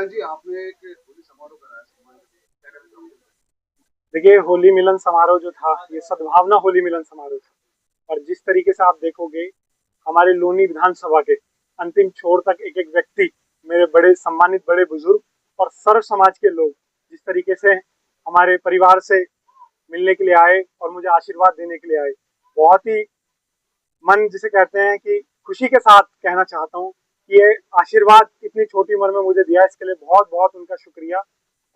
जी, आपने एक होली समारोह कराया सम्मान के लिए, क्या कहना चाहोगे? देखिए, होली मिलन समारोह जो था, ये सद्भावना होली मिलन समारोह था। और जिस तरीके से आप देखोगे, हमारे लोनी विधानसभा के अंतिम छोर तक एक एक व्यक्ति, मेरे बड़े सम्मानित बड़े बुजुर्ग और सर्व समाज के लोग जिस तरीके से हमारे परिवार से मिलने के लिए आए और मुझे आशीर्वाद देने के लिए आए, बहुत ही मन जिसे कहते हैं कि खुशी के साथ कहना चाहता हूँ कि ये आशीर्वाद इतनी छोटी उम्र में मुझे दिया, इसके लिए बहुत बहुत उनका शुक्रिया।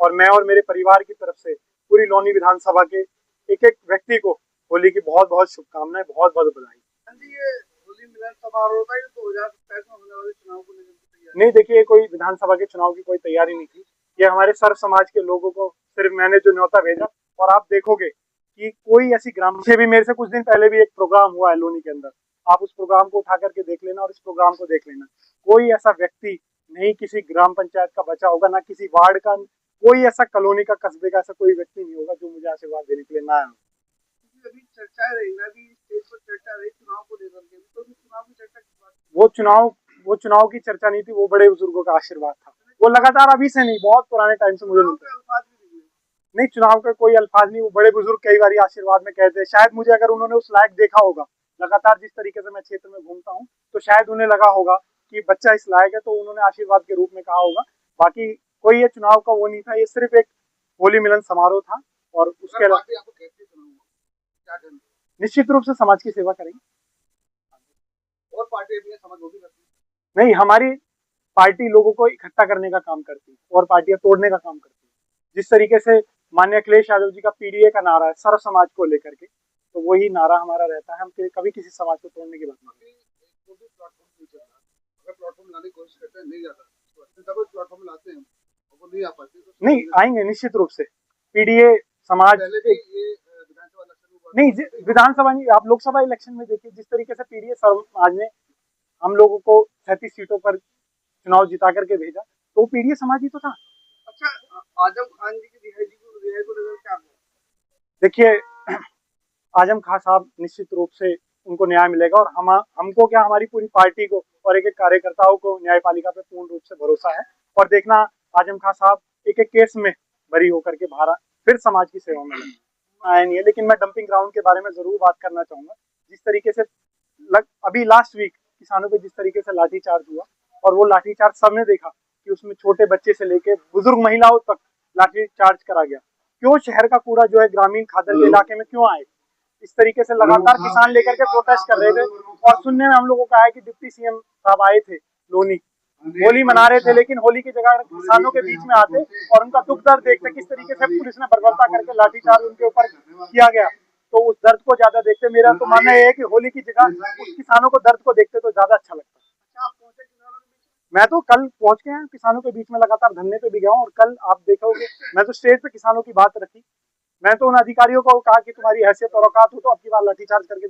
और मैं और मेरे परिवार की तरफ से पूरी लौनी विधानसभा के एक एक व्यक्ति को होली की बहुत बहुत शुभकामनाएं, बहुत बहुत बधाई। हाँ जी, ये होली मिलन समारोह था, ये 2027 में होने वाले चुनाव को लेकर के तैयारी। नहीं, देखिए, कोई विधानसभा के चुनाव की कोई तैयारी नहीं थी। ये हमारे सर्व समाज के लोगों को सिर्फ मैंने जो न्योता भेजा। और आप देखोगे कि कोई ऐसी ग्राम से भी मेरे से कुछ दिन पहले भी एक प्रोग्राम हुआ है लोनी के अंदर, आप उस प्रोग्राम को उठा करके देख लेना और इस प्रोग्राम को देख लेना। कोई ऐसा व्यक्ति नहीं किसी ग्राम पंचायत का बचा होगा, ना किसी वार्ड का, कोई ऐसा कॉलोनी का, कस्बे का ऐसा कोई व्यक्ति नहीं होगा जो मुझे आशीर्वाद देने के लिए ना आया हो। क्योंकि अभी चर्चाएं रही ना, अभी स्टेज पर चर्चा रही चुनाव को लेकर के, तो अभी चुनाव की चर्चा की बात। वो चुनाव वो चुनाव की चर्चा नहीं थी, वो बड़े बुजुर्गों का आशीर्वाद था। वो लगातार अभी से नहीं, बहुत पुराने टाइम से मुझे चुनाव मिलता के है। अल्फाज भी नहीं हुए। नहीं, चुनाव का कोई अल्फाज नहीं, वो बड़े बुजुर्ग कई बार आशीर्वाद में कहते हैं। शायद मुझे, अगर उन्होंने उस लायक देखा होगा, लगातार जिस तरीके से मैं क्षेत्र में घूमता हूँ, तो शायद उन्हें लगा होगा कि बच्चा इस लायक है, तो उन्होंने आशीर्वाद के रूप में कहा होगा। बाकी कोई ये चुनाव का वो नहीं था, ये सिर्फ एक होली मिलन समारोह था। और उसके अलावा पार्टी आपको कहती है चुनाव में, क्या कहना? निश्चित रूप से समाज की सेवा करेंगे। और पार्टी अपनी समझ वो भी करती है। नहीं, हमारी पार्टी लोगों को इकट्ठा करने का काम करती है और पार्टियां तोड़ने का काम करती है। जिस तरीके से माननीय अखिलेश यादव जी का पीडीए का नारा है सर्व समाज को लेकर के, तो वही नारा हमारा रहता है। हम कभी किसी समाज को तोड़ने की बात नहीं। तो भी प्लेटफॉर्म नहीं चल रहा, अगर प्लेटफॉर्म लाने की कोशिश करते हैं नहीं जाता, तो अच्छे तब प्लेटफॉर्म लाते हैं और वो नहीं आ पाते, तो नहीं आएंगे निश्चित रूप से। पीडीए समाज पहले भी एक, ये विधानसभा इलेक्शन में नहीं, हुआ। विधानसभा नहीं, आप लोकसभा इलेक्शन में देखिए जिस तरीके से पीडीए समाज ने हम लोगों को 36 सीटों पर चुनाव जिता करके भेजा, तो पीडीए समाज ही तो था। अच्छा, आजम खान जी की रिहाई को लेकर क्या? देखिए, आजम खान साहब निश्चित रूप से उनको न्याय मिलेगा। और हमको क्या, हमारी पूरी पार्टी को और एक एक कार्यकर्ताओं को न्यायपालिका पे पूर्ण रूप से भरोसा है। और देखना, आजम खान साहब एक एक केस में बरी होकर के बाहर फिर समाज की सेवा में आए नहीं है। लेकिन मैं डंपिंग ग्राउंड के बारे में जरूर बात करना चाहूंगा। जिस तरीके से अभी लास्ट वीक किसानों पे जिस तरीके से लाठीचार्ज हुआ, और वो लाठीचार्ज सबने देखा कि उसमें छोटे बच्चे से लेके बुजुर्ग महिलाओं तक लाठीचार्ज करा गया। क्यों शहर का कूड़ा जो है ग्रामीण खादर के इलाके में क्यों आए? इस तरीके से लगातार किसान लेकर के प्रोटेस्ट कर रहे थे। और सुनने में हम लोगों को आया कि डिप्टी सीएम साहब आए थे लोनी, होली मना रहे थे, लेकिन होली की जगह किसानों के बीच में आते और उनका दुख दर्द देखते किस तरीके से पुलिस ने बर्बरता करके लाठीचार्ज उनके ऊपर किया गया, तो उस दर्द को ज्यादा देखते, मेरा तो मानना है कि होली की जगह उस किसानों को दर्द को देखते तो ज्यादा अच्छा लगता। मैं तो कल पहुंच के हैं किसानों के बीच में, लगातार धरने पे भी गया हूँ। और कल आप देखोगे, मैं तो स्टेज पे किसानों की बात रखी। मैं तो उन अधिकारियों को कहा कि तुम्हारी हैसियत और औकात हो तो अब की बार लाठीचार्ज करके